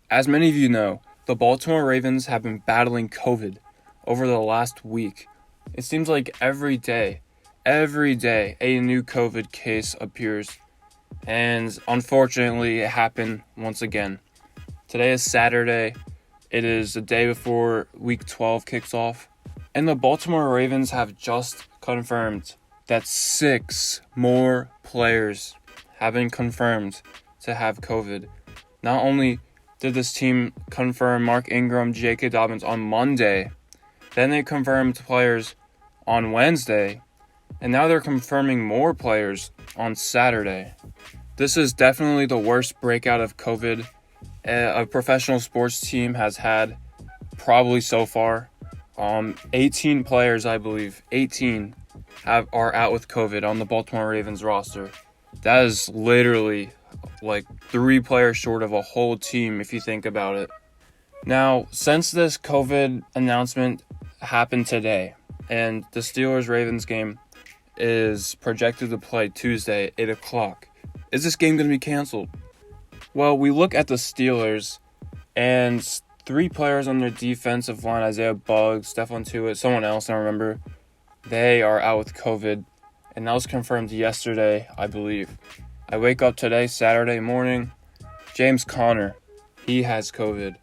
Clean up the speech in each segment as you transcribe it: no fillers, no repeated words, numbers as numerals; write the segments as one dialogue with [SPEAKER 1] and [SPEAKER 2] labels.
[SPEAKER 1] As many of you know, the Baltimore Ravens have been battling COVID over the last week. It seems like every day, a new COVID case appears. And unfortunately, it happened once again. Today is Saturday. It is the day before Week 12 kicks off. And the Baltimore Ravens have just confirmed that 6 more players have been confirmed to have COVID. Not only did this team confirm Mark Ingram, J.K. Dobbins on Monday, then they confirmed players on Wednesday, and now they're confirming more players on Saturday. This is definitely the worst breakout of COVID a professional sports team has had probably so far. 18 players, I believe, 18 are out with COVID on the Baltimore Ravens roster. That is literally like 3 players short of a whole team if you think about it. Now, since this COVID announcement happened today, and the Steelers-Ravens game is projected to play Tuesday at 8 o'clock, is this game going to be canceled? Well, we look at the Steelers, and 3 players on their defensive line, Isaiah Buggs, Stephon Tuitt, someone else, I don't remember, they are out with COVID, and that was confirmed yesterday, I believe. I wake up today, Saturday morning, James Conner, he has COVID.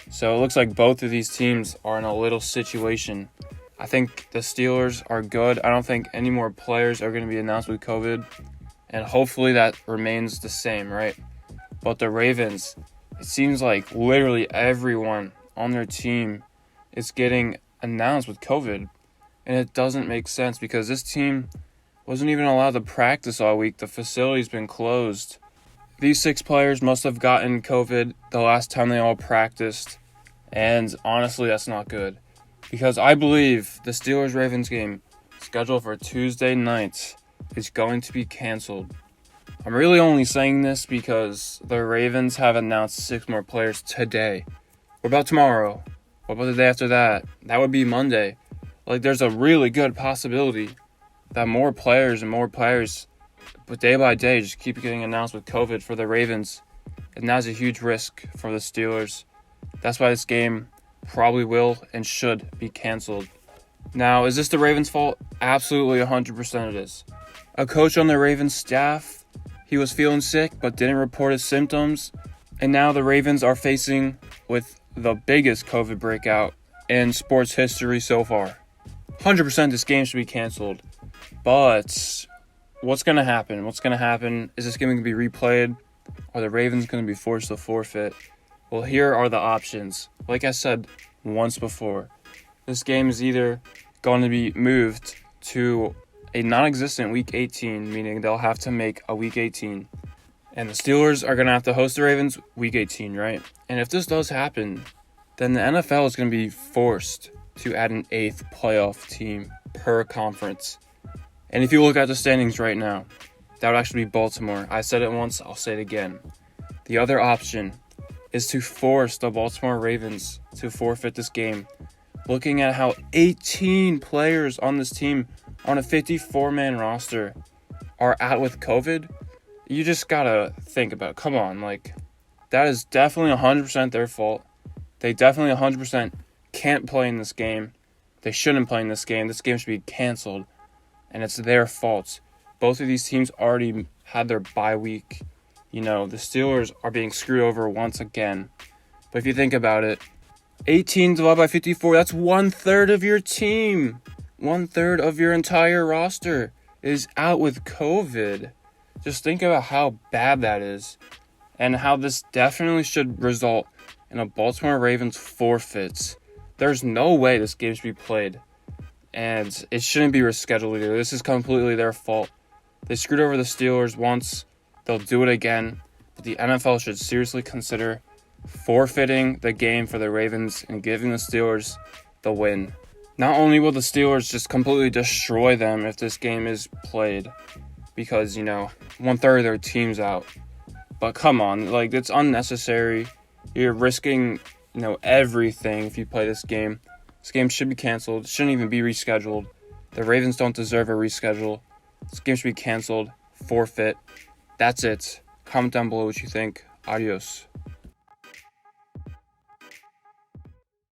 [SPEAKER 1] So it looks like both of these teams are in a little situation. I think the Steelers are good. I don't think any more players are going to be announced with COVID, and hopefully that remains the same, right? But the Ravens, it seems like literally everyone on their team is getting announced with COVID, and it doesn't make sense because this team wasn't even allowed to practice all week. The facility's been closed. These 6 players must have gotten COVID the last time they all practiced, and honestly, that's not good. Because I believe the Steelers-Ravens game, scheduled for Tuesday night, is going to be canceled. I'm really only saying this because the Ravens have announced 6 more players today. What about tomorrow? What about the day after that? That would be Monday. Like, there's a really good possibility that more players, but day by day, just keep getting announced with COVID for the Ravens. And that's a huge risk for the Steelers. That's why this game probably will and should be canceled. Now, is this the Ravens' fault? Absolutely 100% it is. A coach on the Ravens staff, he was feeling sick but didn't report his symptoms. And now the Ravens are facing with the biggest COVID breakout in sports history so far. 100% this game should be canceled. But what's going to happen? Is this game going to be replayed? Are the Ravens going to be forced to forfeit? Well, here are the options. Like I said once before, this game is either going to be moved to a non-existent Week 18, meaning they'll have to make a Week 18. And the Steelers are going to have to host the Ravens Week 18, right? And if this does happen, then the NFL is going to be forced to add an 8th playoff team per conference. And if you look at the standings right now, that would actually be Baltimore. I said it once, I'll say it again. The other option is to force the Baltimore Ravens to forfeit this game. Looking at how 18 players on this team on a 54-man roster are out with COVID, you just gotta think about it. Come on, like, that is definitely 100% their fault. They definitely 100% can't play in this game. They shouldn't play in this game. This game should be canceled, and it's their fault. Both of these teams already had their bye week. You know, the Steelers are being screwed over once again. But if you think about it, 18 divided by 54, that's 1/3 of your team. 1/3 of your entire roster is out with COVID. Just think about how bad that is and how this definitely should result in a Baltimore Ravens forfeit. There's no way this game should be played, and it shouldn't be rescheduled either. This is completely their fault. They screwed over the Steelers once. They'll do it again, but the NFL should seriously consider forfeiting the game for the Ravens and giving the Steelers the win. Not only will the Steelers just completely destroy them if this game is played, because, 1/3 of their team's out, but come on, like, it's unnecessary. You're risking, everything if you play this game. This game should be canceled. It shouldn't even be rescheduled. The Ravens don't deserve a reschedule. This game should be canceled. Forfeit. That's it. Comment down below what you think. Adios.